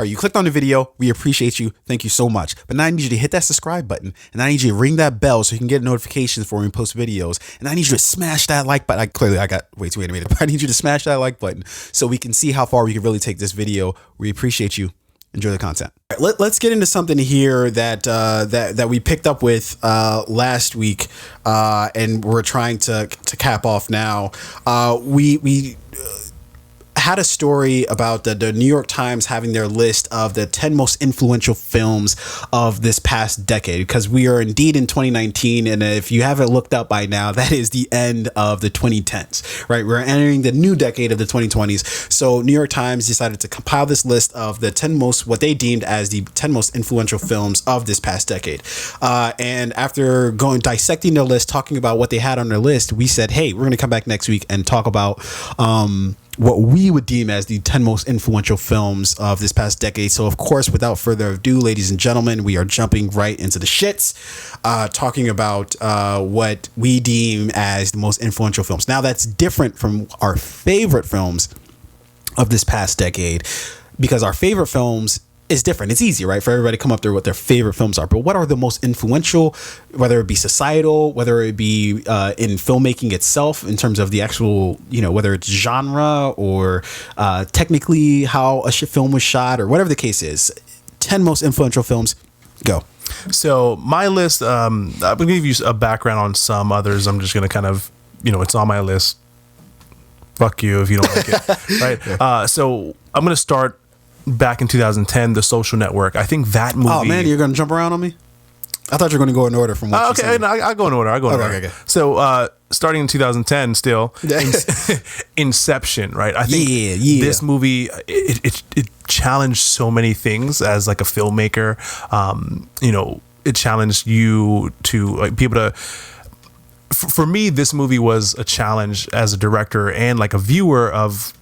All right, you clicked on the video. We appreciate you. Thank you so much. But now I need you to hit that subscribe button, and I need you to ring that bell so you can get notifications for when we post videos. And I need you to smash that like button. Clearly, I got way too animated, but I need you to smash that like button so we can see how far we can really take this video. We appreciate you. Enjoy the content. All right, let's get into something here that we picked up with last week, and we're trying to cap off now. We had a story about the New York Times having their list of the 10 most influential films of this past decade, because we are indeed in 2019, and if you haven't looked up by now, that is the end of the 2010s, right? We're entering the new decade of the 2020s. So New York Times decided to compile this list of the 10 most, what they deemed as the 10 most influential films of this past decade. And after dissecting their list, talking about what they had on their list, we said, hey, we're going to come back next week and talk about what we would deem as the 10 most influential films of this past decade. So, of course, without further ado, ladies and gentlemen, we are jumping right into the shits, talking about what we deem as the most influential films. Now, that's different from our favorite films of this past decade, because our favorite films is different. It's easy, right, for everybody to come up there with their favorite films are. But what are the most influential, whether it be societal, whether it be in filmmaking itself, in terms of the actual, whether it's genre or technically how a film was shot or whatever the case is. 10 most influential films. Go. So my list, I'm going to give you a background on some others. I'm just going to kind of, it's on my list. Fuck you if you don't like it. Right. Yeah. So I'm going to start back in 2010, The Social Network. I think that movie. Oh man, you're gonna jump around on me? I thought you were gonna go in order from what you said. No, I'll go in order. Okay. So starting in 2010 still, Inception, right? I think this movie, it challenged so many things as like a filmmaker. It challenged you to be able to. For me, this movie was a challenge as a director and like a viewer of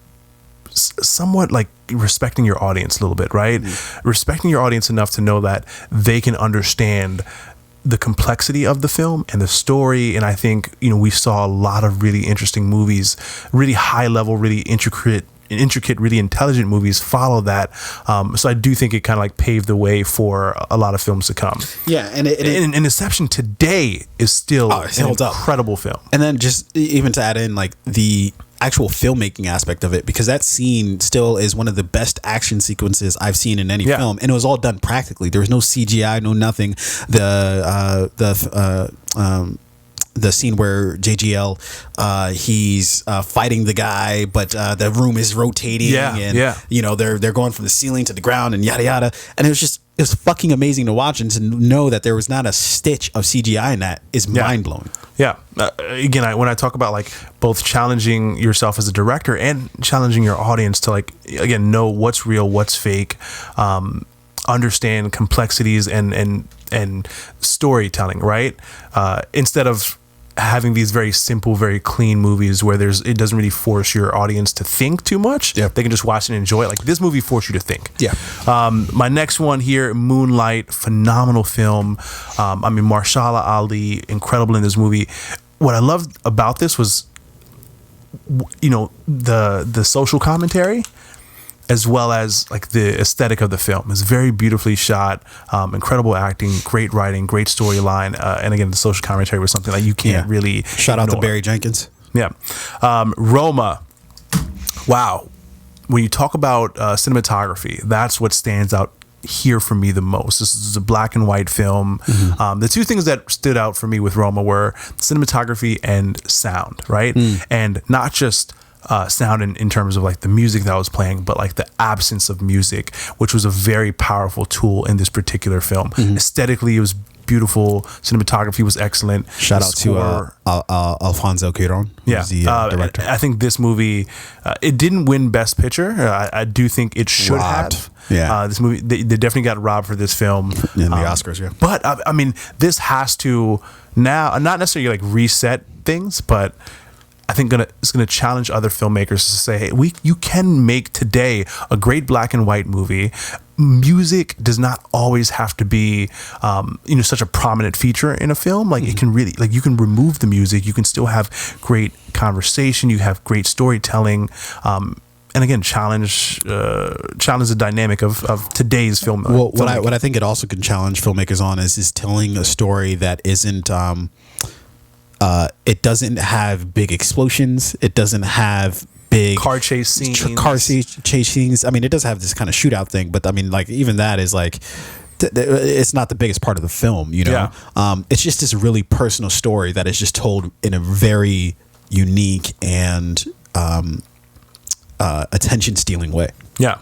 somewhat like respecting your audience a little bit, right? Respecting your audience enough to know that they can understand the complexity of the film and the story. And I think, we saw a lot of really interesting movies, really high level, really intricate, really intelligent movies follow that. So I do think it kind of like paved the way for a lot of films to come. Yeah. And Inception today is still an incredible film. And then just even to add in like the actual filmmaking aspect of it, because that scene still is one of the best action sequences I've seen in any film, and it was all done practically. There was no CGI, no nothing. The scene where JGL he's fighting the guy, but the room is rotating, they're going from the ceiling to the ground and yada yada, and it was fucking amazing to watch, and to know that there was not a stitch of CGI in that is mind blowing. Yeah. Again, when I talk about like both challenging yourself as a director and challenging your audience to like, again, know what's real, what's fake, understand complexities and storytelling, right? Instead of having these very simple, very clean movies where it doesn't really force your audience to think too much. Yeah. They can just watch and enjoy it. Like this movie forced you to think. Yeah. My next one here, Moonlight, phenomenal film. Mahershala Ali, incredible in this movie. What I loved about this was, the social commentary, as well as like the aesthetic of the film. It's very beautifully shot, incredible acting, great writing, great storyline, and again, the social commentary was something that you can't really shout out to Barry Jenkins. Yeah. Roma. Wow. When you talk about cinematography, that's what stands out here for me the most. This is a black and white film. Mm-hmm. The two things that stood out for me with Roma were cinematography and sound, right? And not just sound in terms of like the music that was playing, but like the absence of music, which was a very powerful tool in this particular film. Aesthetically, it was beautiful. Cinematography was excellent. Shout out to Alfonso Cuarón, who's the director. I think this movie, it didn't win Best Picture. I do think it should have. Yeah, this movie, they definitely got robbed for this film in the Oscars. Yeah, but I mean, this has to now not necessarily like reset things, but I think it's gonna challenge other filmmakers to say, hey, you can make today a great black and white movie. Music does not always have to be, such a prominent feature in a film. Like it can really, like you can remove the music. You can still have great conversation. You have great storytelling. and again, challenge the dynamic of today's film. Well, what I think it also can challenge filmmakers on is telling a story that isn't. It doesn't have big explosions. It doesn't have big car chase scenes. Chase scenes. I mean, it does have this kind of shootout thing, but I mean, like even that is like. It's not the biggest part of the film, you know. Yeah. It's just this really personal story that is just told in a very unique and attention-stealing way. Yeah.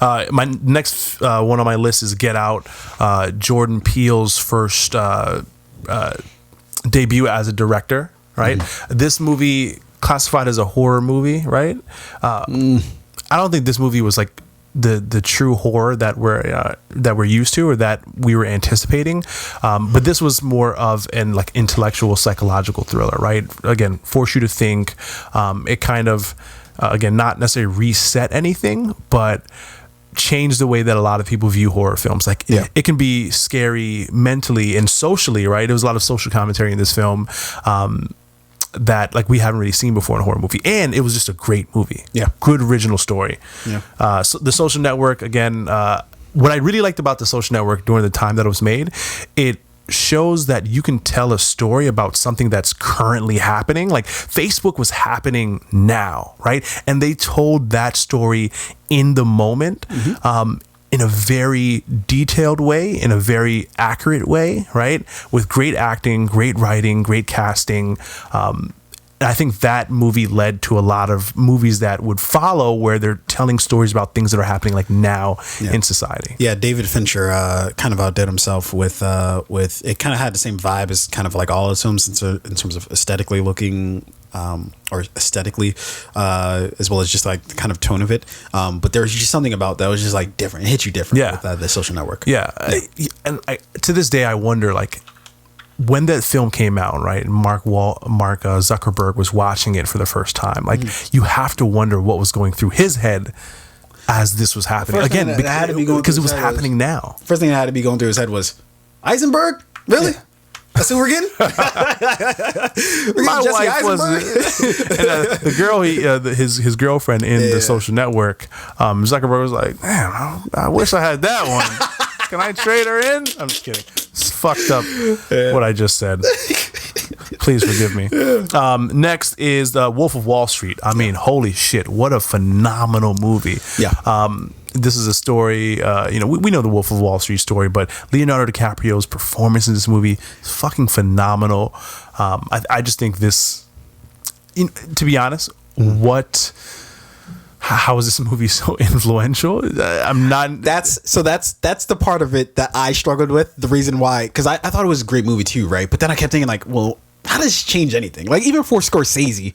My next one on my list is Get Out, Jordan Peele's first debut as a director. Right, This movie classified as a horror movie, right? I don't think this movie was like the true horror that we're used to or that we were anticipating, but this was more of an like intellectual psychological thriller, right? Again, force you to think. It kind of again not necessarily reset anything, but changed the way that a lot of people view horror films. Like it can be scary mentally and socially, right? There was a lot of social commentary in this film. That like we haven't really seen before in a horror movie, and it was just a great movie. Yeah, good original story. Yeah, so The Social Network again. What I really liked about The Social Network during the time that it was made, it shows that you can tell a story about something that's currently happening. Like Facebook was happening now, right? And they told that story in the moment. In a very detailed way, in a very accurate way, right? With great acting, great writing, great casting. And I think that movie led to a lot of movies that would follow where they're telling stories about things that are happening like now in society. Yeah, David Fincher kind of outdid himself with it kind of had the same vibe as kind of like all his films in terms of aesthetically looking or aesthetically, as well as just like the kind of tone of it. But there was just something about that was just like different. It hit you different with The Social Network. Yeah. And to this day, I wonder like when that film came out, right? Mark Zuckerberg was watching it for the first time. Like you have to wonder what was going through his head as this was happening. Again, because it was happening now. First thing that had to be going through his head was Eisenberg? Really? Yeah. That's who we're getting? My wife was and, the girl, his girlfriend in The Social Network, Zuckerberg was like, man, I wish I had that one. Can I trade her in? I'm just kidding. It's fucked up what I just said. Please forgive me. Next is The Wolf of Wall Street. I mean, holy shit, what a phenomenal movie. Yeah. This is a story, we know the Wolf of Wall Street story, but Leonardo DiCaprio's performance in this movie is fucking phenomenal. I just think this, to be honest, how is this movie so influential? I'm not. That's the part of it that I struggled with. The reason why, because I thought it was a great movie too, right? But then I kept thinking like, well, how does it change anything? Like even for Scorsese,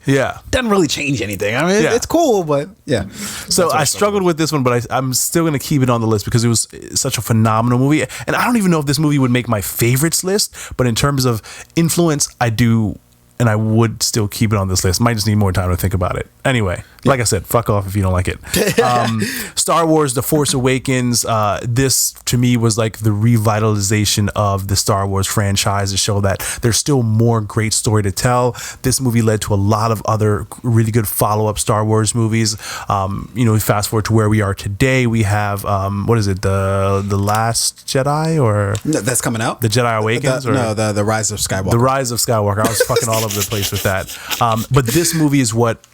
doesn't really change anything. I mean, it's cool, but yeah. So I struggled with this one, but I'm still going to keep it on the list because it was such a phenomenal movie. And I don't even know if this movie would make my favorites list, but in terms of influence, I do. And I would still keep it on this list. Might just need more time to think about it. Anyway, like I said, fuck off if you don't like it. Star Wars The Force Awakens. This, to me, was like the revitalization of the Star Wars franchise to show that there's still more great story to tell. This movie led to a lot of other really good follow-up Star Wars movies. We fast forward to where we are today. We have, what is it, the Last Jedi? Or no, that's coming out? The Jedi Awakens? The Rise of Skywalker. The Rise of Skywalker. I was fucking all over the place with that. But this movie is what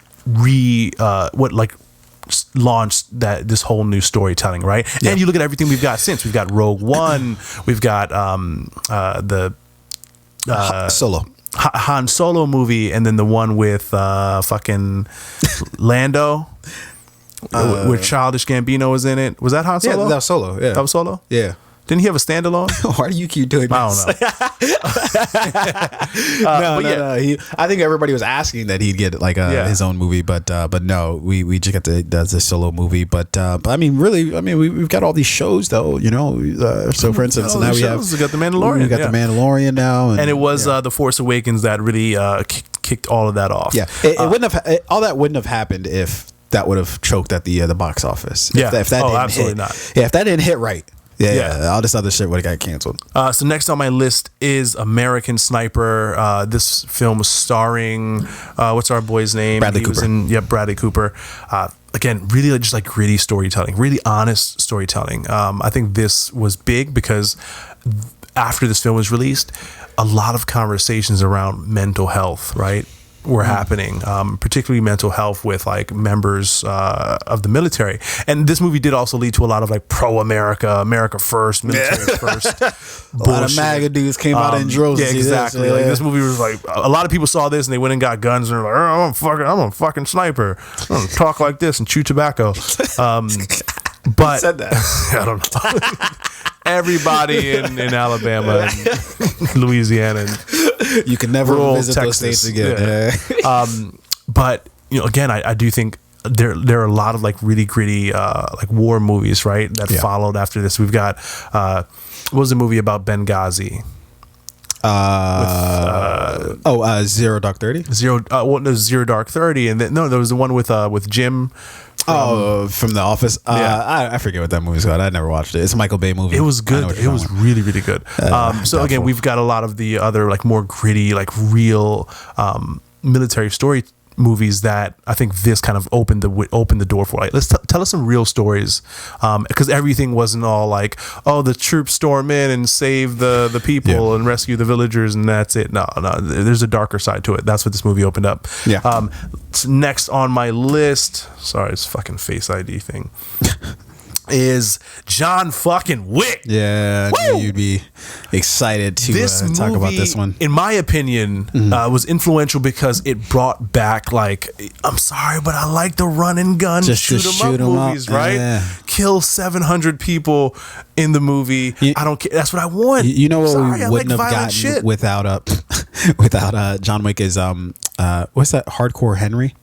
launched this whole new storytelling, right? Yeah. And you look at everything we've got since. We've got Rogue One. We've got the Solo. Han Solo movie, and then the one with fucking Lando. Where Childish Gambino was in it. Was that Han Solo? Yeah, that was Solo. Yeah. That was Solo? Yeah. Didn't he have a standalone? Why do you keep doing this? I don't know. No. I think everybody was asking that he'd get like his own movie, but no, we just got the Solo movie. But I mean, really, we've got all these shows though, So for instance, now we got the Mandalorian. We got the Mandalorian now, and it was The Force Awakens that really kicked all of that off. Yeah, it wouldn't have all that wouldn't have happened if that would have choked at the box office. If that didn't absolutely hit, not. Yeah, if that didn't hit right. Yeah, all this other shit would have got canceled. So next on my list is American Sniper. This film starring what's our boy's name? Bradley Cooper. Bradley Cooper. again, really just like gritty storytelling, really honest storytelling. I think this was big because after this film was released, a lot of conversations around mental health, right, were happening, particularly mental health with like members of the military. And this movie did also lead to a lot of like pro-America, America first, military first. A lot of MAGA dudes came out in droves. Yeah, exactly. Like this movie was like, a lot of people saw this and they went and got guns and were like, oh, I'm a fucking sniper. I'm gonna talk like this and chew tobacco. But said that? I don't know. Everybody in Alabama and Louisiana and you can never visit Texas. those states again. Yeah. But again, I do think there are a lot of like really gritty like war movies, right, that followed after this. We've got what was the movie about Benghazi? Zero Dark 30. Zero Dark 30, and then there was the one with Jim. From The Office. I forget what that movie's called. I never watched it. It's a Michael Bay movie. It was good. It was really, really good. So again, we've got a lot of the other like more gritty, like real military story movies that I think this kind of opened the door for. Like, let's tell us some real stories, because everything wasn't all like, oh, the troops storm in and save the people and rescue the villagers and that's it. No, there's a darker side to it. That's what this movie opened up. Next on my list, sorry, it's fucking Face ID thing, is John fucking Wick. Yeah, I knew you'd be excited to talk about this one. In my opinion, was influential because it brought back, like, I'm sorry, but I like the run and gun, just shoot 'em up movies, right? Yeah. Kill 700 people in the movie. I don't care. That's what I want. You know what we wouldn't have gotten without John Wick is what's that? Hardcore Henry.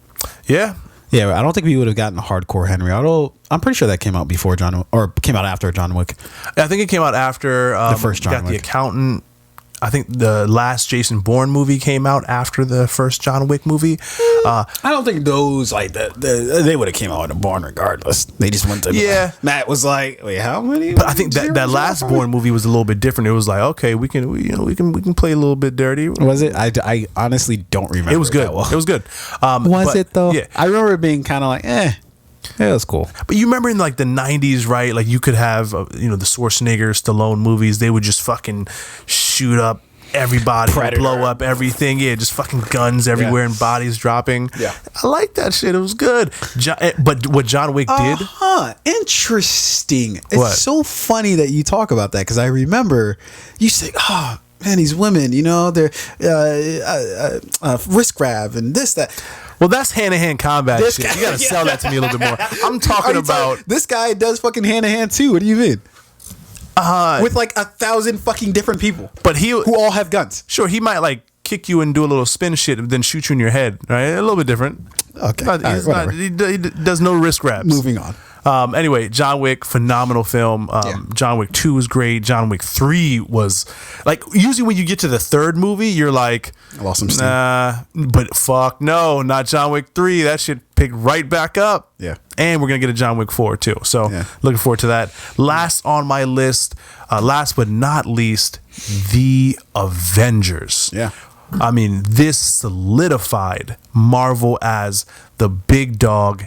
Yeah. Yeah, I don't think we would have gotten Hardcore Henry. Although I'm pretty sure that came out before came out after John Wick. I think it came out after the first John Wick. The Accountant. I think the last Jason Bourne movie came out after the first John Wick movie. I don't think those like they would have came out with a Bourne regardless. They just went to Matt was like, wait, how many? But I think that last Bourne movie was a little bit different. It was like, okay, we can play a little bit dirty. Was it? I honestly don't remember. It was good. It was good. Was it though? Yeah. I remember it being kind of like, yeah, it was cool. But you remember in like the 90s, right? Like you could have, the Schwarzenegger, Stallone movies. They would just fucking shoot up everybody, blow up everything. Yeah, just fucking guns everywhere and bodies dropping. Yeah. I like that shit. It was good. But what John Wick did. Interesting. It's so funny that you talk about that because I remember you say, oh, man, these women, they're wrist grab and this, that. Well, that's hand-to-hand combat shit. You gotta sell that to me a little bit more. I'm talking about... This guy does fucking hand-to-hand too. What do you mean? With like 1,000 fucking different people. But who all have guns. Sure, he might like kick you and do a little spin shit and then shoot you in your head, right? A little bit different. Okay. He does no wrist grabs. Moving on. Anyway, John Wick, phenomenal film. John Wick 2 was great. John Wick 3 was like, usually when you get to the third movie, you're like, I lost some steam. But fuck no, not John Wick 3. That shit picked right back up. Yeah. And we're going to get a John Wick 4 too. So looking forward to that. Last on my list, last but not least, The Avengers. Yeah. I mean, this solidified Marvel as the big dog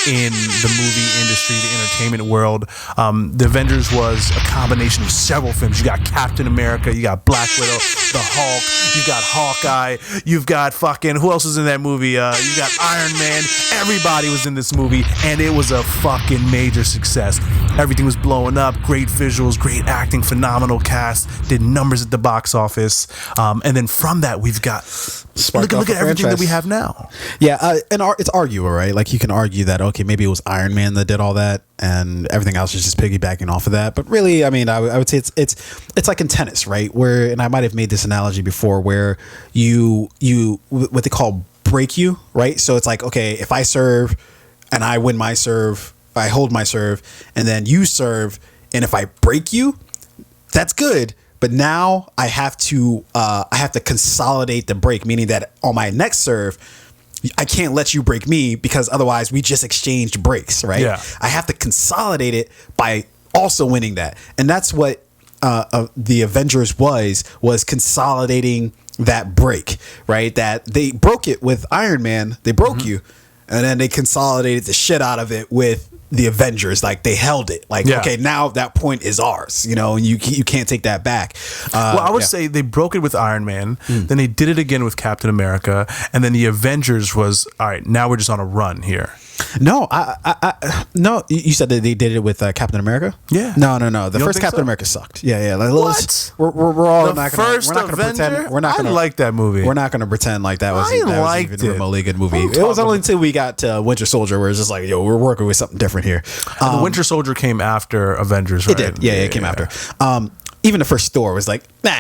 in the movie industry, the entertainment world. The Avengers was a combination of several films. You got Captain America, you got Black Widow, the Hulk, you got Hawkeye, you've got fucking, who else was in that movie? You got Iron Man. Everybody was in this movie, and it was a fucking major success. Everything was blowing up, great visuals, great acting, phenomenal cast, did numbers at the box office. And then from that, we've got, look at everything that we have now. Yeah, and it's arguable, right? Like you can argue that, okay, maybe it was Iron Man that did all that and everything else is just piggybacking off of that. But really, I mean, I would say it's like in tennis, right? Where, and I might have made this analogy before, where you what they call break you, right? So it's like, okay, if I serve and I win my serve, I hold my serve, and then you serve, and if I break you, that's good. But now I have to consolidate the break, meaning that on my next serve, I can't let you break me because otherwise we just exchanged breaks, right? Yeah. I have to consolidate it by also winning that. And that's what the Avengers was consolidating that break, right? That they broke it with Iron Man. They broke you. and then they consolidated the shit out of it with the Avengers. Like they held it. Like okay, now that point is ours. You know, and you can't take that back. Well, I would say they broke it with Iron Man, then they did it again with Captain America, and then the Avengers was all right. Now we're just on a run here. No, no. You said that they did it with Captain America. Yeah. No. The first Captain America sucked. Yeah. Like, what? We're all the not gonna. First we're not gonna Avenger? pretend. We're not gonna I like that movie. We're not gonna pretend like that was even a remotely good movie. It was only until we got to Winter Soldier where it's just like, yo, we're working with something different here. The Winter Soldier came after Avengers, right? It did. Yeah, it came after. Even the first Thor was like, nah,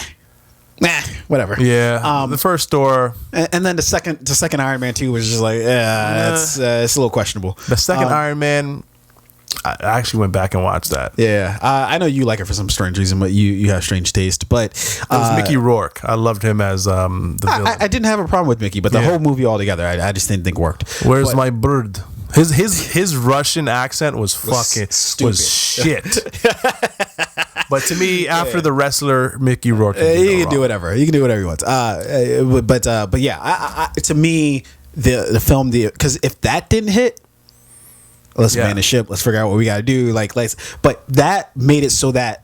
whatever. Yeah. The first Thor, and then the second Iron Man 2 was just like, it's a little questionable. The second Iron Man, I actually went back and watched that. Yeah, I know you like it for some strange reason, but you have strange taste. But it was Mickey Rourke. I loved him as the villain. I didn't have a problem with Mickey, but the whole movie altogether, I just didn't think worked. Where's my bird? His Russian accent was fucking stupid. Shit. But to me, after the wrestler Mickey Rourke, he can do whatever. He can do whatever he wants. But yeah, to me, the film, because if that didn't hit, let's man the ship. Let's figure out what we got to do. But that made it so that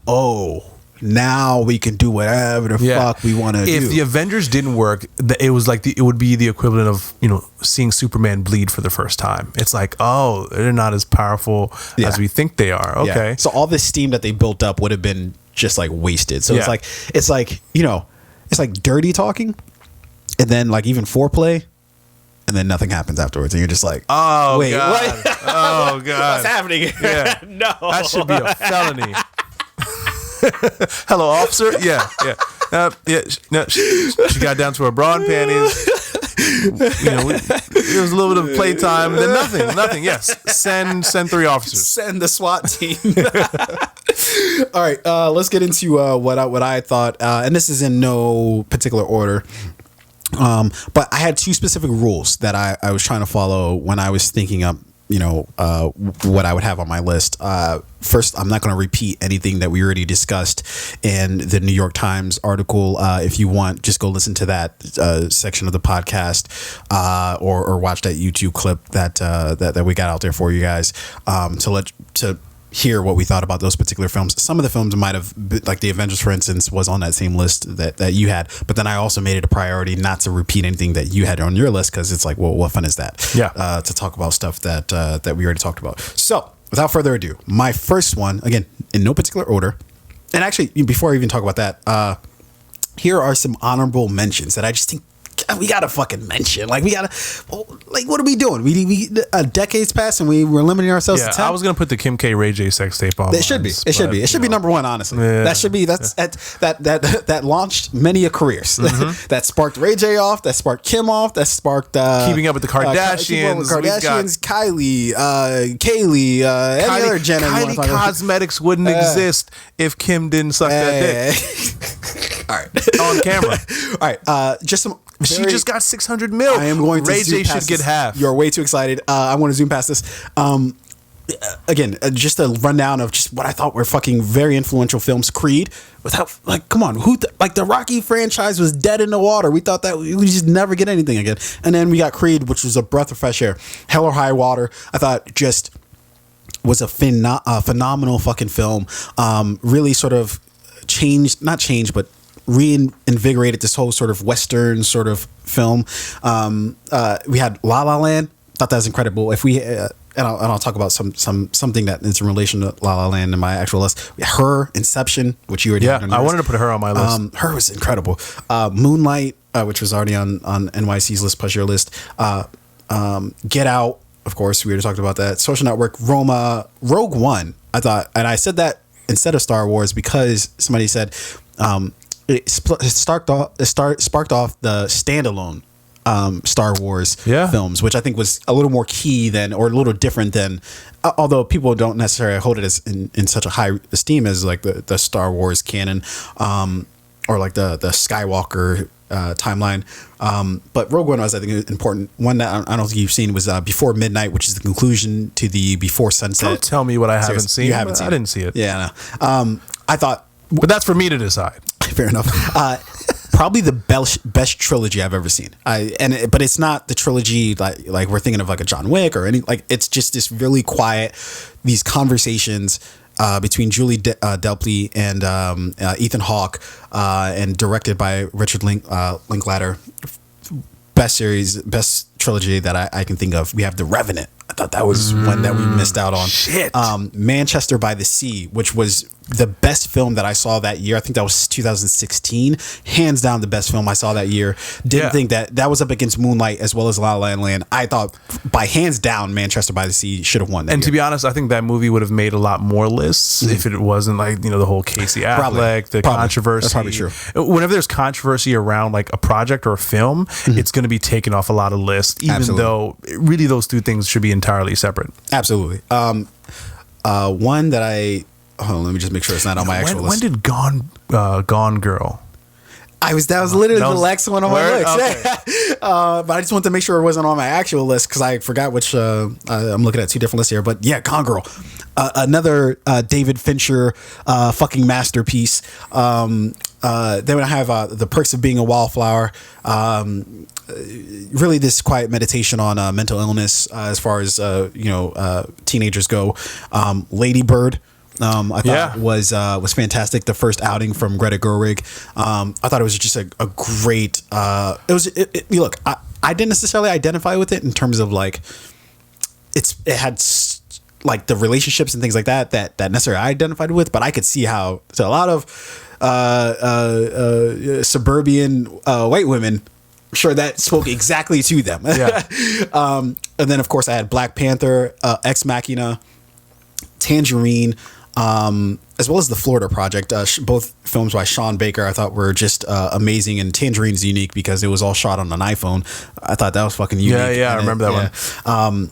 now we can do whatever the fuck we want to do. If the Avengers didn't work, it was like it would be the equivalent of seeing Superman bleed for the first time. It's like, oh, they're not as powerful as we think they are. Okay, so all this steam that they built up would have been just like wasted. So it's like it's like dirty talking, and then like even foreplay, and then nothing happens afterwards, and you're just like, oh wait, God. what? Oh God, what's happening here? Yeah. No, that should be a felony. Hello, officer. Yeah. No, she got down to her bra and panties. It was a little bit of playtime, and then nothing. Yes, send 3 officers. Send the SWAT team. All right, let's get into what I thought, and this is in no particular order. But I had 2 specific rules that I was trying to follow when I was thinking up, what I would have on my list. First, I'm not going to repeat anything that we already discussed in the New York Times article. If you want, just go listen to that section of the podcast, or watch that YouTube clip that we got out there for you guys, to hear what we thought about those particular films. Some of the films might have been, like the Avengers, for instance, was on that same list that you had, but then I also made it a priority not to repeat anything that you had on your list, because it's like, well, what fun is that? To talk about stuff that we already talked about. So without further ado, my first one, again, in no particular order, and actually before I even talk about that, here are some honorable mentions that I just think we gotta fucking mention. Like, we gotta, like, what are we doing? We decades passed and we were limiting ourselves to 10. I was gonna put the Kim K. Ray J sex tape on. It should be. It should be number 1, honestly. Yeah. That should be. That launched many a careers. Mm-hmm. That sparked Ray J off. That sparked Kim off. That sparked Keeping Up with the Kardashians. Kylie, Kaylee, any other Jenner. Kylie Cosmetics wouldn't exist if Kim didn't suck that dick. All right, on camera. All right, just some. She just got 600 mil. I am going to Ray zoom J past should this. get half. You're way too excited. I want to zoom past this. Again, just a rundown of just what I thought were fucking very influential films. Creed, without, like, come on, the Rocky franchise was dead in the water. We thought that we just never get anything again. And then we got Creed, which was a breath of fresh air. Hell or High Water, I thought just was a phenomenal fucking film. Really sort of but reinvigorated this whole sort of Western sort of film. We had La La Land. Thought that was incredible. If we and I'll talk about something that is in relation to La La Land in my actual list. Her, Inception, which you already had on yours. I wanted to put Her on my list. Her was incredible. Moonlight, which was already on NYC's list plus your list. Get Out, of course, we already talked about that. Social Network, Roma, Rogue One. I thought, and I said that instead of Star Wars because somebody said it sparked off the standalone Star Wars films, which I think was a little more key than, or a little different than, although people don't necessarily hold it as in such a high esteem as like the Star Wars canon, or like the Skywalker timeline. But Rogue One was, I think, important. One that I don't think you've seen was Before Midnight, which is the conclusion to the Before Sunset. Don't tell me what I haven't seen. You haven't seen I didn't see it. Yeah, no. I thought, but that's for me to decide. fair enough. probably the best trilogy I've ever seen. But it's not the trilogy like we're thinking of like a John Wick or any, like it's just this really quiet, these conversations between Julie Delpy and Ethan Hawke, and directed by Richard Linklater. Best trilogy that I can think of. We have The Revenant. I thought that was one that we missed out on. Shit. Manchester by the Sea, which was the best film that I saw that year. I think that was 2016. Hands down the best film I saw that year. Didn't think that was up against Moonlight as well as La La Land. I thought by hands down Manchester by the Sea should have won that And year. to be honest, I think that movie would have made a lot more lists if it wasn't like, the whole Casey Affleck, controversy. That's probably true. Whenever there's controversy around like a project or a film, it's going to be taken off a lot of lists, even though really those two things should be entirely separate. Absolutely. One that hold on, let me just make sure it's not on my actual list. When did Gone Girl? That was literally the next one on my list. Okay. But I just wanted to make sure it wasn't on my actual list because I forgot which. I'm looking at two different lists here, but yeah, Gone Girl, another David Fincher fucking masterpiece. Then I have The Perks of Being a Wallflower. Really, this quiet meditation on mental illness as far as teenagers go. Lady Bird. I thought was fantastic. The first outing from Greta Gerwig. I thought it was just a great. Look, I didn't necessarily identify with it in terms of like it had like the relationships and things like that necessarily I identified with, but I could see how to a lot of suburban white women. I'm sure that spoke exactly to them. Yeah. And then of course I had Black Panther, Ex Machina, Tangerine. As well as The Florida Project, both films by Sean Baker, I thought were just amazing. And Tangerine's unique because it was all shot on an iPhone. I thought that was fucking unique. Yeah, I remember that one.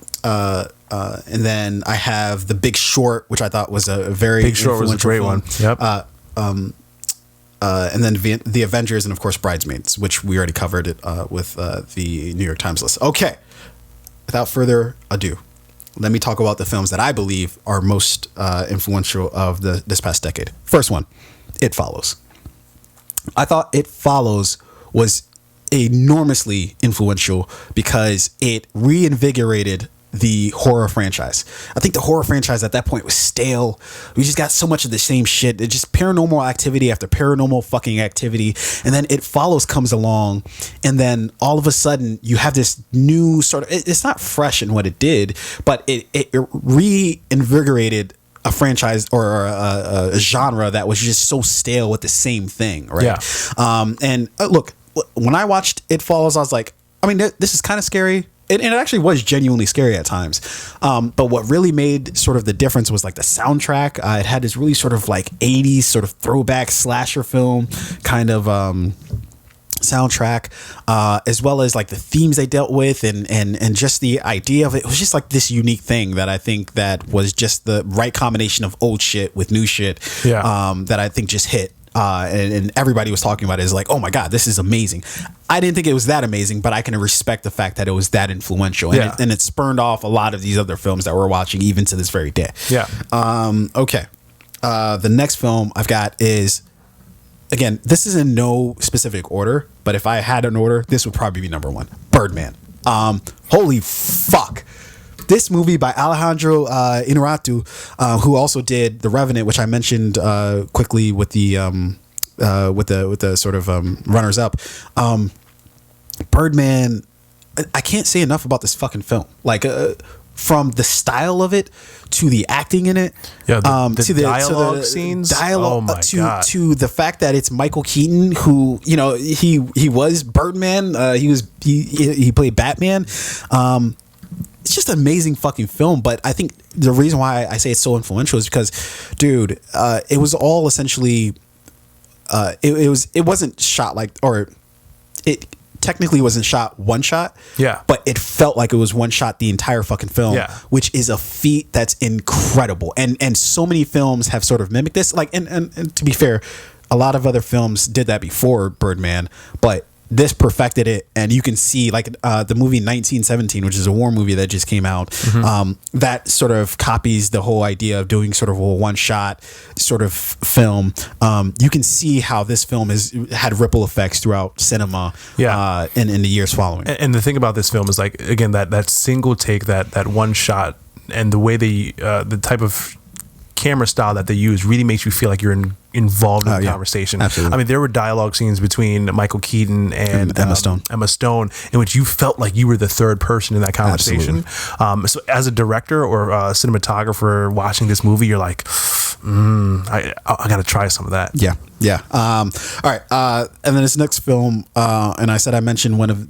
And then I have The Big Short, which I thought was a very Big Short was a great film. one. Yep. And then The Avengers and of course Bridesmaids, which we already covered it with the New York Times list. Okay, without further ado, let me talk about the films that I believe are most influential of this past decade. First one, It Follows. I thought It Follows was enormously influential because it reinvigorated the horror franchise. I think the horror franchise at that point was stale. We just got so much of the same shit. It's just paranormal activity after paranormal fucking activity. And then It Follows comes along. And then all of a sudden you have this new sort of, it's not fresh in what it did, but it reinvigorated a franchise or a genre that was just so stale with the same thing. Right. Yeah. And look, when I watched It Follows, I was like, I mean, this is kind of scary. And it actually was genuinely scary at times. But what really made sort of the difference was like the soundtrack. It had this really sort of like 80s sort of throwback slasher film kind of soundtrack, as well as like the themes they dealt with and just the idea of it. It was just like this unique thing that I think that was just the right combination of old shit with new shit. That I think just hit. And everybody was talking about it as like, oh my God, this is amazing. I didn't think it was that amazing, but I can respect the fact that it was that influential. And it spurned off a lot of these other films that we're watching even to this very day. Yeah. Okay. The next film I've got is, again, this is in no specific order, but if I had an order, this would probably be number one. Birdman. Holy fuck. This movie by Alejandro Inarritu, who also did The Revenant, which I mentioned quickly with the sort of runners up. Birdman, I can't say enough about this fucking film. Like from the style of it to the acting in it, the to the dialogue scenes, dialogue, God. to the fact that it's Michael Keaton, who he was Birdman, he played Batman. It's just an amazing fucking film. But I think the reason why I say it's so influential is because, dude, it was all essentially, it wasn't shot like, or it technically wasn't shot one shot. Yeah. But it felt like it was one shot the entire fucking film. Yeah. Which is a feat that's incredible. And so many films have sort of mimicked this. Like, and to be fair, a lot of other films did that before Birdman, but this perfected it, and you can see like the movie 1917, which is a war movie that just came out. That sort of copies the whole idea of doing sort of a one shot sort of film. You can see how this film has had ripple effects throughout cinema. In the years following. And the thing about this film is like, again, that single take, that one shot, and the way the type of camera style that they use really makes you feel like you're involved in the conversation. Absolutely. I mean, there were dialogue scenes between Michael Keaton and Emma Stone, in which you felt like you were the third person in that conversation. So as a director or a cinematographer watching this movie, you're like, I got to try some of that. Yeah. All right. And then this next film, and I mentioned one of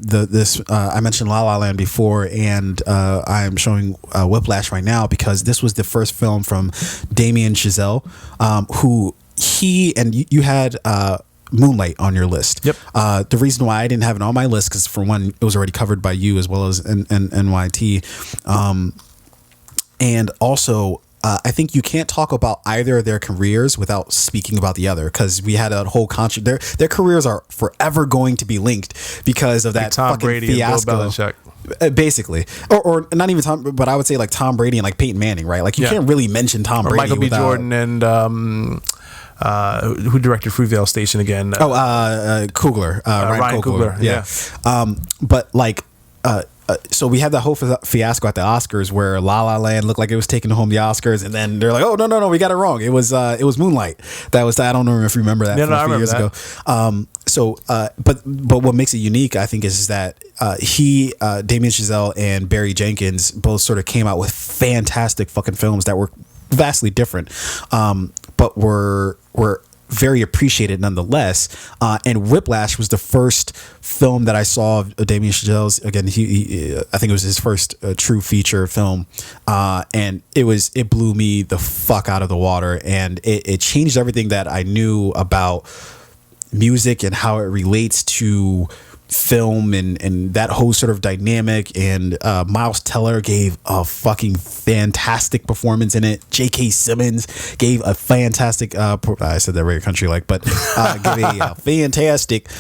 I mentioned La La Land before, and I'm showing Whiplash right now because this was the first film from Damien Chazelle, who you had Moonlight on your list. Yep. The reason why I didn't have it on my list, because for one, it was already covered by you as well as NYT, and also. I think you can't talk about either of their careers without speaking about the other, because we had a whole their careers are forever going to be linked because of that like Tom fucking Brady fiasco. And Bill Belichick. Basically, or not even Tom, but I would say like Tom Brady and like Peyton Manning, right? Like you can't really mention Tom Brady. Michael B. Jordan and who directed Fruitvale Station again? Coogler, Ryan Coogler. Yeah. But like. So we had the whole fiasco at the Oscars where La La Land looked like it was taking home the Oscars, and then they're like, "Oh no, we got it wrong. It was Moonlight." That was I don't know if you remember that from a few years ago. But what makes it unique, I think, is that Damien Chazelle and Barry Jenkins both sort of came out with fantastic fucking films that were vastly different, but were very appreciated nonetheless. And Whiplash was the first film that I saw of Damien Chazelle's. Again, I think it was his first true feature film, and it blew me the fuck out of the water, and it changed everything that I knew about music and how it relates to film and that whole sort of dynamic. And Miles Teller gave a fucking fantastic performance in it. J.K. Simmons gave a fantastic I said that very country like, but gave a fantastic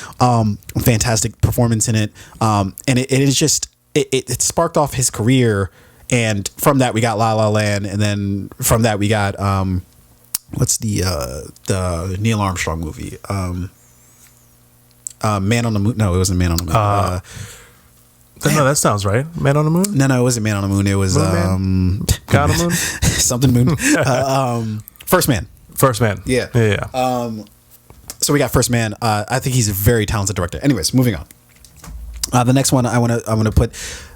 performance in it. And it is just it sparked off his career, and from that we got La La Land, and then from that we got what's the Neil Armstrong movie, Man on the Moon. No, it wasn't Man on the Moon. No, that sounds right. Man on the Moon? No, it wasn't Man on the Moon. It was God on the Moon? Something Moon. First Man. First Man. Yeah. So we got First Man. I think he's a very talented director. Anyways, moving on. The next one I want to put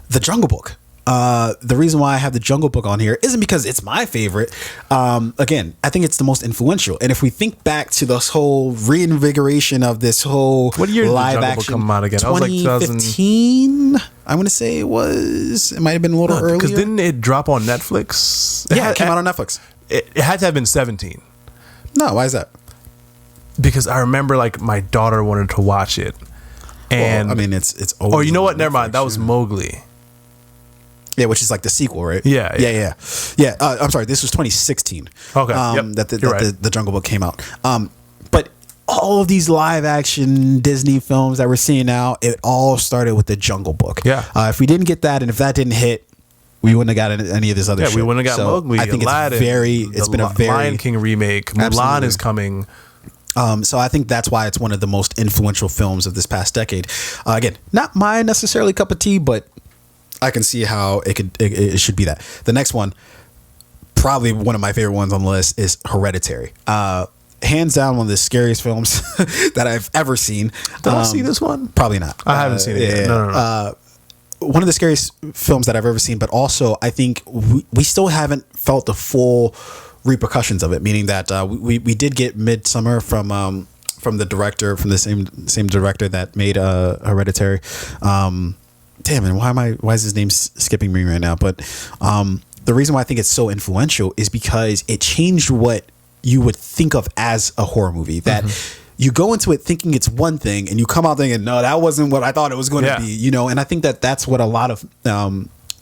The Jungle Book. The reason why I have The Jungle Book on here isn't because it's my favorite. Again, I think it's the most influential. And if we think back to this whole reinvigoration of this whole what year live did The Jungle action, Book come out again? 2015. I want to say it might have been a little earlier. Because didn't it drop on Netflix? It came out on Netflix. It had to have been 17. No, why is that? Because I remember like my daughter wanted to watch it. And well, I mean, it's oh, you know what? Never mind. That was Mowgli. Yeah, which is like the sequel, right? Yeah. I'm sorry, this was 2016. Okay. That the Jungle Book came out. But all of these live action Disney films that we're seeing now, it all started with the Jungle Book. Yeah. If we didn't get that, and if that didn't hit, we wouldn't have got any of this other shit. Yeah, we wouldn't have got Mowgli, I think Aladdin, it's been a very Lion King remake. Mulan is coming. So I think that's why it's one of the most influential films of this past decade. Again, not my necessarily cup of tea, but I can see how it should be that. The next one, probably one of my favorite ones on the list, is Hereditary. Hands down, one of the scariest films that I've ever seen. Did I see this one? Probably not. I haven't seen it yet. No. One of the scariest films that I've ever seen, but also I think we still haven't felt the full repercussions of it. Meaning that we did get Midsommar from the director, from the same director that made Hereditary. Damn it, why is his name skipping me right now? But the reason why I think it's so influential is because it changed what you would think of as a horror movie. That you go into it thinking it's one thing, and you come out thinking, no, that wasn't what I thought it was going to be. You know, and I think that's what a lot of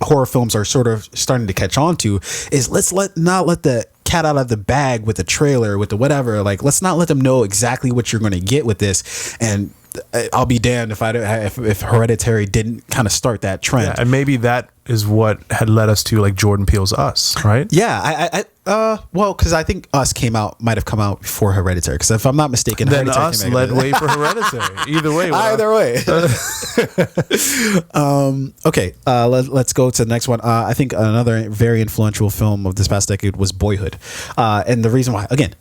horror films are sort of starting to catch on to, is let's not let the cat out of the bag with the trailer, with the whatever. Like, let's not let them know exactly what you're going to get with this, and I'll be damned if Hereditary didn't kind of start that trend. Yeah, and maybe that is what had led us to like Jordan Peele's Us, right? Yeah, well, because I think Us might have come out before Hereditary. Because if I'm not mistaken, then Hereditary Us led way for Hereditary. Either way, Okay, let's go to the next one. I think another very influential film of this past decade was Boyhood, and the reason why, again,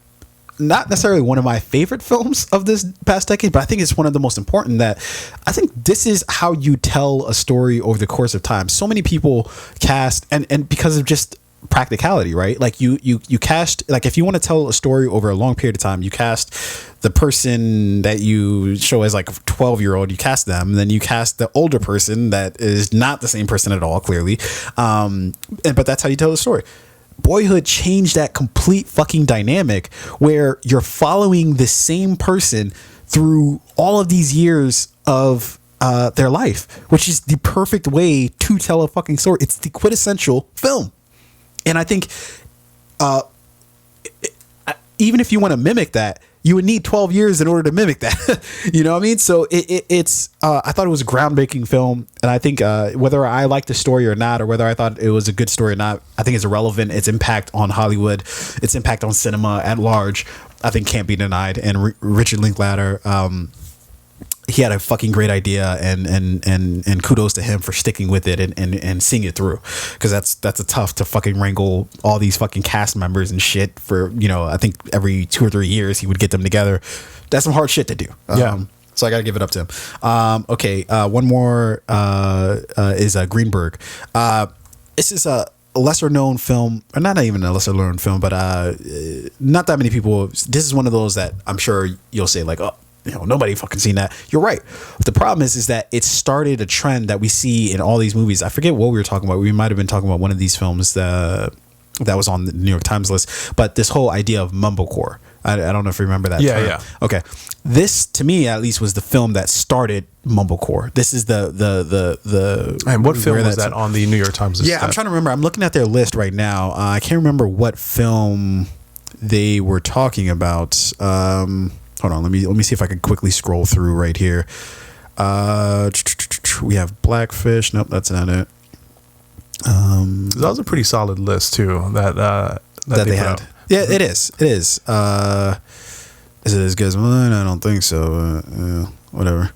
not necessarily one of my favorite films of this past decade, but I think it's one of the most important. That I think this is how you tell a story over the course of time. So many people cast, and because of just practicality, right? Like you cast, like if you want to tell a story over a long period of time, you cast the person that you show as like a 12-year-old, you cast them, then you cast the older person that is not the same person at all, clearly. But that's how you tell the story. Boyhood changed that complete fucking dynamic where you're following the same person through all of these years of their life, which is the perfect way to tell a fucking story. It's the quintessential film. And I think even if you want to mimic that, you would need 12 years in order to mimic that. You know what I mean? So it's I thought it was a groundbreaking film. And I think whether I liked the story or not, or whether I thought it was a good story or not, I think it's irrelevant. Its impact on Hollywood, its impact on cinema at large, I think can't be denied. And Richard Linklater, he had a fucking great idea, and kudos to him for sticking with it and seeing it through, because that's a tough to fucking wrangle all these fucking cast members and shit for, I think every 2 or 3 years he would get them together. That's some hard shit to do. So I gotta give it up to him. Okay, one more is Greenberg. This is a lesser known film, or not even a lesser known film, but not that many people. This is one of those that I'm sure you'll say like, oh, nobody fucking seen that. You're right. But the problem is that it started a trend that we see in all these movies. I forget what we were talking about. We might have been talking about one of these films that was on the New York Times list. But this whole idea of mumblecore. I don't know if you remember that term. Yeah. Okay. This, to me at least, was the film that started mumblecore. This is the And what film was that on the New York Times list? Yeah, I'm trying to remember. I'm looking at their list right now. I can't remember what film they were talking about. Hold on, let me see if I can quickly scroll through right here. We have Blackfish. Nope, that's not it. That was a pretty solid list too. That they had. Yeah, it is. It is. Is it as good as mine? I don't think so. Whatever.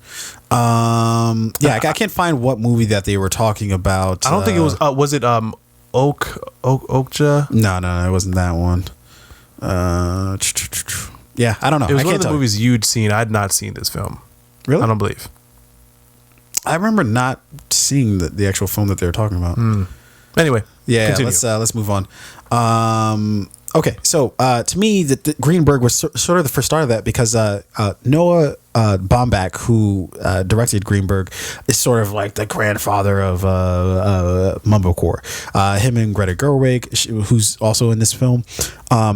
Yeah, I can't find what movie that they were talking about. I don't think it was. Was it Okja? No, it wasn't that one. Yeah, I don't know. It was one of the movies you'd seen. I'd not seen this film. Really? I don't believe. I remember not seeing the actual film that they were talking about. Anyway, yeah, continue. Let's move on. Okay, so to me, the Greenberg was sort of the first start of that, because Noah Baumbach, who directed Greenberg, is sort of like the grandfather of mumblecore. Him and Greta Gerwig, who's also in this film,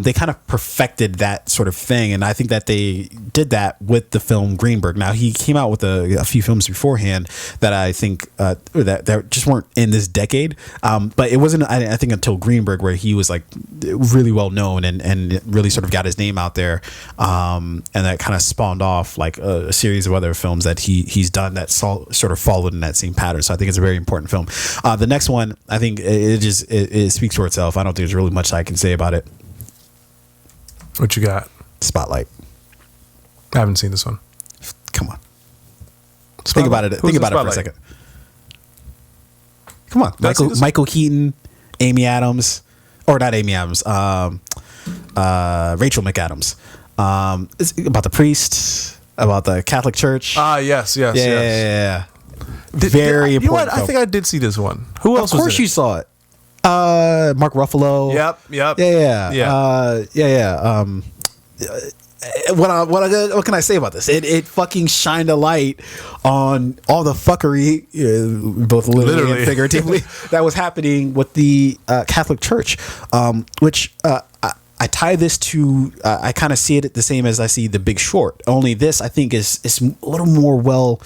they kind of perfected that sort of thing, and I think that they did that with the film Greenberg. Now, he came out with a few films beforehand that I think that just weren't in this decade, but it wasn't, I think, until Greenberg where he was like really well known and really sort of got his name out there, and that kind of spawned off like a series of other films that he's done that sort of followed in that same pattern. So I think it's a very important film. The next one, I think it speaks for itself. I don't think there's really much I can say about it. What you got? Spotlight. I haven't seen this one. Come on. Think about it. Think about it for a second. Come on. Michael Keaton, Amy Adams, or not Amy Adams, Rachel McAdams. It's about the priest, about the Catholic Church. Yes. Yeah. Very important. You know what? I think I did see this one. Who else? Of course you saw it. Mark Ruffalo. Yep. Yeah. What can I say about this? It fucking shined a light on all the fuckery, both literally and figuratively, that was happening with the Catholic Church, which I tie this to, I kind of see it the same as I see The Big Short. Only this, I think, is a little more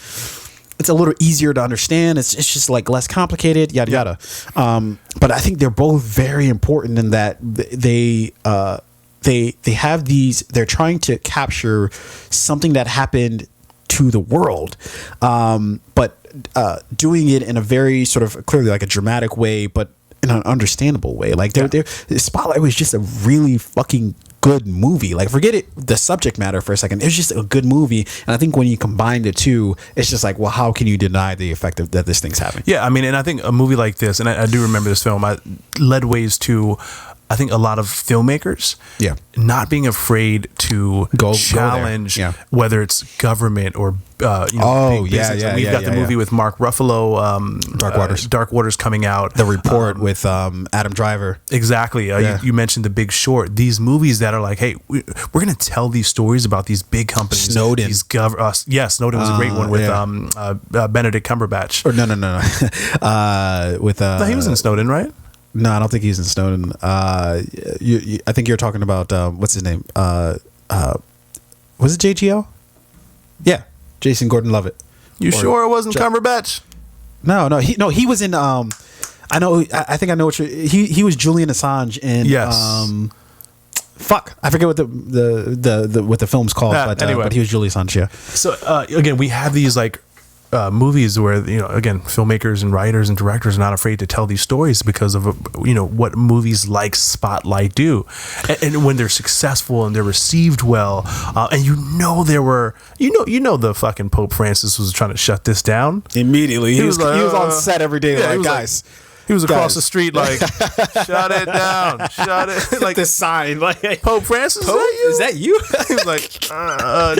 it's a little easier to understand. It's just like less complicated, yada yada. But I think they're both very important in that they have these. They're trying to capture something that happened to the world, but doing it in a very sort of clearly like a dramatic way, but in an understandable way. Like Spotlight was just a really fucking good movie. Like, forget it, the subject matter for a second. It was just a good movie, and I think when you combine the two, it's just like, well, how can you deny the effect that this thing's having? Yeah, I mean, and I think a movie like this, and I do remember this film, I led ways to, I think, a lot of filmmakers not being afraid to challenge whether it's government or big business. We've got the movie with Mark Ruffalo, Dark Waters coming out. The Report with Adam Driver. Exactly. You mentioned The Big Short. These movies that are like, hey, we're going to tell these stories about these big companies. Snowden. Snowden was a great one with Benedict Cumberbatch. Or no. No, he was in Snowden, right? No, I don't think he's in Snowden. I think you're talking about what's his name? Was it JGL? Yeah, Jason Gordon-Levitt. Sure it wasn't Cumberbatch? No. He was in. I know. I think I know what he was Julian Assange in. Yes. Fuck, I forget what the film's called, but anyway, but he was Julian Assange. Yeah. So again, we have these like. Movies where, again, filmmakers and writers and directors are not afraid to tell these stories because of what movies like Spotlight do, and when they're successful and they're received well, and there were the fucking Pope Francis was trying to shut this down immediately. He was on set every day, guys. He was across the street, like, shut it down, shut it. Like the sign, like, Pope Francis, Pope? Is that you? He was like,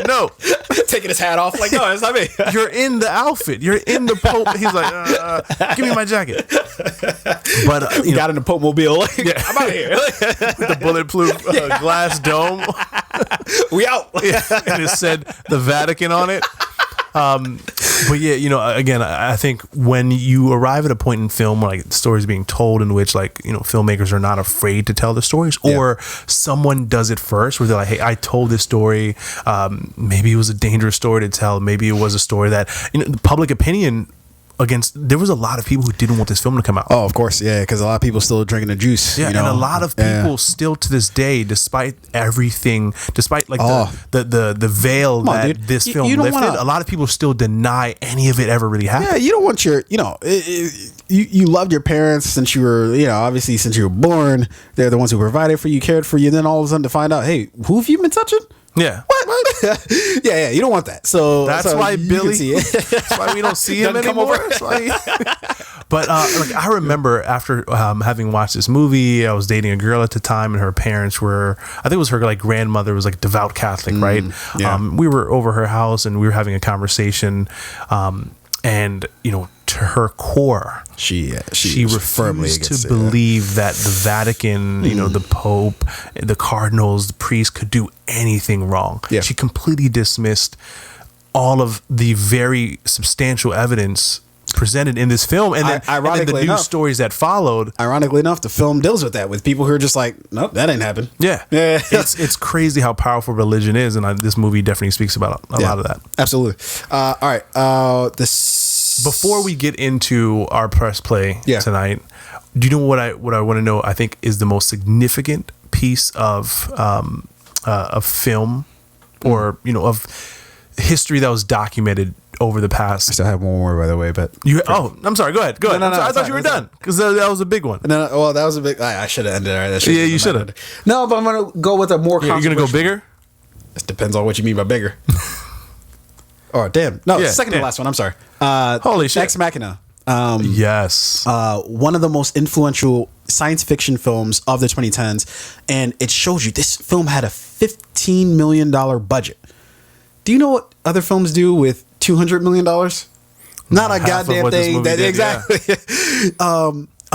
no. Taking his hat off, like, no, that's not me. You're in the outfit. You're in the Pope. He's like, give me my jacket. But you got in the Pope mobile. Like, I'm out of here. With the bulletproof glass dome. We out. And it said the Vatican on it. But yeah, again, I think when you arrive at a point in film where like the stories being told in which like, filmmakers are not afraid to tell the stories, or someone does it first where they're like, hey, I told this story. Maybe it was a dangerous story to tell. Maybe it was a story that, the public opinion there was a lot of people who didn't want this film to come out. Oh, of course, yeah, because a lot of people still drinking the juice. Yeah, and a lot of people still to this day, despite everything, despite like the veil this film lifted, a lot of people still deny any of it ever really happened. Yeah, you don't want your, you loved your parents since you were, obviously since you were born. They're the ones who provided for you, cared for you. And then all of a sudden to find out, hey, who have you been touching? Yeah. What? Yeah. You don't want that. So that's why Billy. That's why we don't see him anymore. But I remember after having watched this movie, I was dating a girl at the time, and her parents were, I think it was her like grandmother was like devout Catholic, right? Yeah. We were over her house and we were having a conversation, and to her core, she refused to believe that the Vatican, the Pope, the cardinals, the priests could do anything wrong. Yeah. She completely dismissed all of the very substantial evidence presented in this film, and then the news stories that followed. Ironically enough, the film deals with that, with people who are just like, nope, that ain't happened. Yeah. It's crazy how powerful religion is, and this movie definitely speaks about a lot of that. Absolutely. All right. Before we get into our press play tonight, do you know what I want to know? I think is the most significant piece of film, or of history that was documented over the past. I still have one more, by the way, but I'm sorry. Go ahead. No, I thought you were done because that was a big one. No, well, that was a big. I should have ended. Right? You should have. No, but I'm gonna go with a more. You're gonna go bigger. It depends on what you mean by bigger. Oh damn! No, second to last one. I'm sorry. Holy shit! Ex Machina. Yes. One of the most influential science fiction films of the 2010s, and it shows you this film had a $15 million budget. Do you know what other films do with $200 million? Not a goddamn thing. Exactly.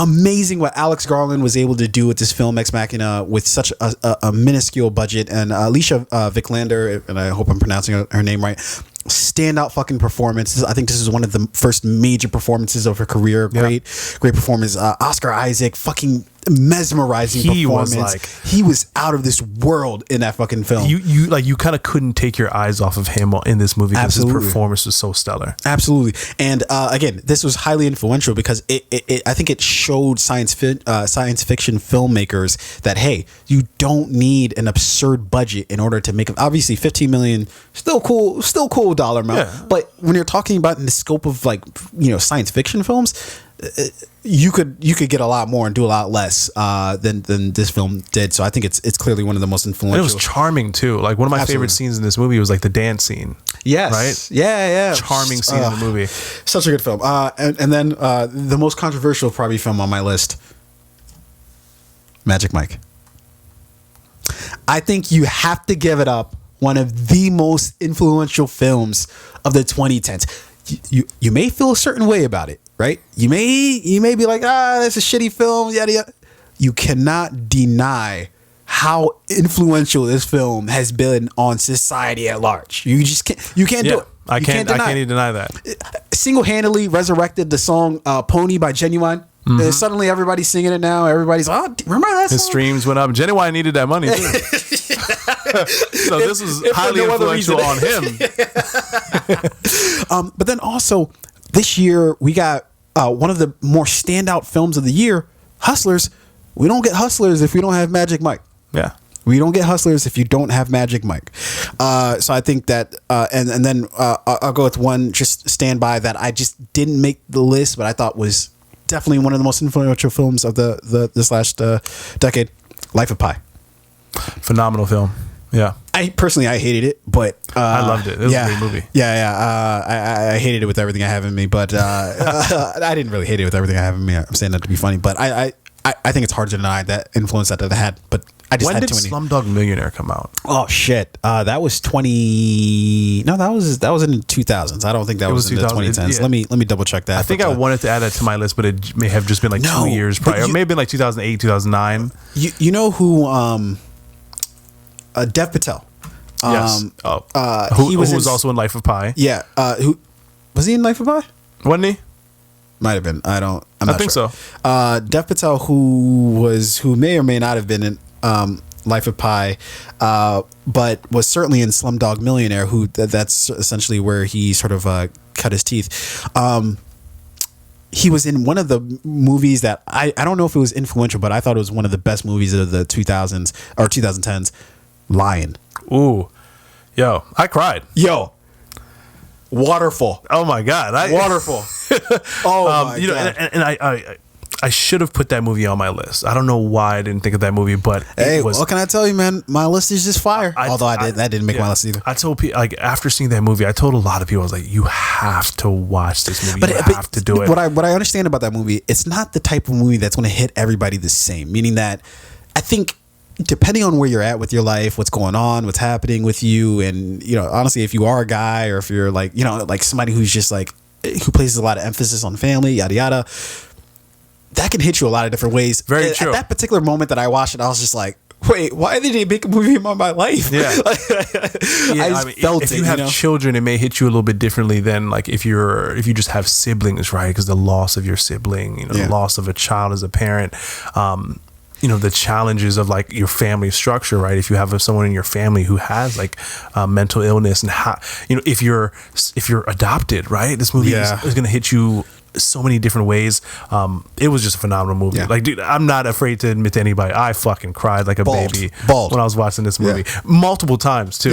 Amazing what Alex Garland was able to do with this film Ex Machina with such a minuscule budget, and Alicia Vikander, and I hope I'm pronouncing her name right, standout fucking performance. I think this is one of the first major performances of her career. Great performance. Oscar Isaac, fucking mesmerizing performance. He was out of this world in that fucking film. You kind of couldn't take your eyes off of him in this movie because his performance was so stellar. Absolutely. And again, this was highly influential because I think it showed science fiction filmmakers that, hey, you don't need an absurd budget in order to make obviously $15 million, still cool dollar amount. Yeah. But when you're talking about in the scope of science fiction films, you could get a lot more and do a lot less than this film did. So I think it's clearly one of the most influential. And it was charming too. Like one of my favorite scenes in this movie was like the dance scene. Yes. Right? Yeah. Charming scene in the movie. Such a good film. And then the most controversial probably film on my list, Magic Mike. I think you have to give it up. One of the most influential films of the 2010s. You may feel a certain way about it, right? You may be like, that's a shitty film, yada yada. You cannot deny how influential this film has been on society at large. You just can't. You can't do it. I can't even deny that. Single-handedly resurrected the song "Pony" by Genuine. Mm-hmm. Suddenly, everybody's singing it now. Everybody's remember that song? His streams went up. Genuine needed that money too. So this was highly influential on him. But then also this year we got one of the more standout films of the year, Hustlers. We don't get Hustlers if we don't have Magic Mike. Yeah. We don't get Hustlers if you don't have Magic Mike. So I think that, and then I'll go with one, just stand by that I just didn't make the list, but I thought was definitely one of the most influential films of this last decade, Life of Pi. Phenomenal film. Yeah. I hated it, but I loved it. It was a great movie. Yeah. I hated it with everything I have in me, but I didn't really hate it with everything I have in me. I'm saying that to be funny, but I think it's hard to deny that influence that it had. But I just when had did too many. Slumdog Millionaire come out? Oh shit, that was 20. No, that was in the 2000s. I don't think that was in the 2010s. Yeah. Let me double check that. I think I wanted to add that to my list, but it may have just been like 2 years prior. It may have been like 2008, 2009. You know who? Dev Patel. Yes. Who was also in Life of Pi. Yeah. Who was he in Life of Pi? Wasn't he? Might have been. I'm not think sure. so. Dev Patel, who may or may not have been in Life of Pi, but was certainly in Slumdog Millionaire. That's essentially where he sort of cut his teeth. He was in one of the movies that I don't know if it was influential, but I thought it was one of the best movies of the 2000s or 2010s. Lion. Ooh, yo, I cried. Yo, Waterfall. Oh my god, Waterfall. Oh my god. And I should have put that movie on my list. I don't know why I didn't think of that movie, but hey, what can I tell you, man? My list is just fire. Although that didn't make my list either. I told people, like, after seeing that movie, I told a lot of people, I was like, you have to watch this movie. But you have to do it. What I understand about that movie, it's not the type of movie that's going to hit everybody the same. Meaning that I think, depending on where you're at with your life, what's going on, what's happening with you, and honestly, if you are a guy or if you're like like somebody who's just like who places a lot of emphasis on family, yada yada, that can hit you a lot of different ways. Very true. At that particular moment that I watched it, I was just like, wait, why did they make a movie about my life? Yeah. I felt if you have children, it may hit you a little bit differently than like if you just have siblings, right? Because the loss of your sibling, the loss of a child as a parent, the challenges of like your family structure, right? If you have someone in your family who has like mental illness, and how, if you're adopted, right? This movie is going to hit you so many different ways. It was just a phenomenal movie. Like, dude, I'm not afraid to admit to anybody, I fucking cried like a baby when I was watching this movie multiple times too.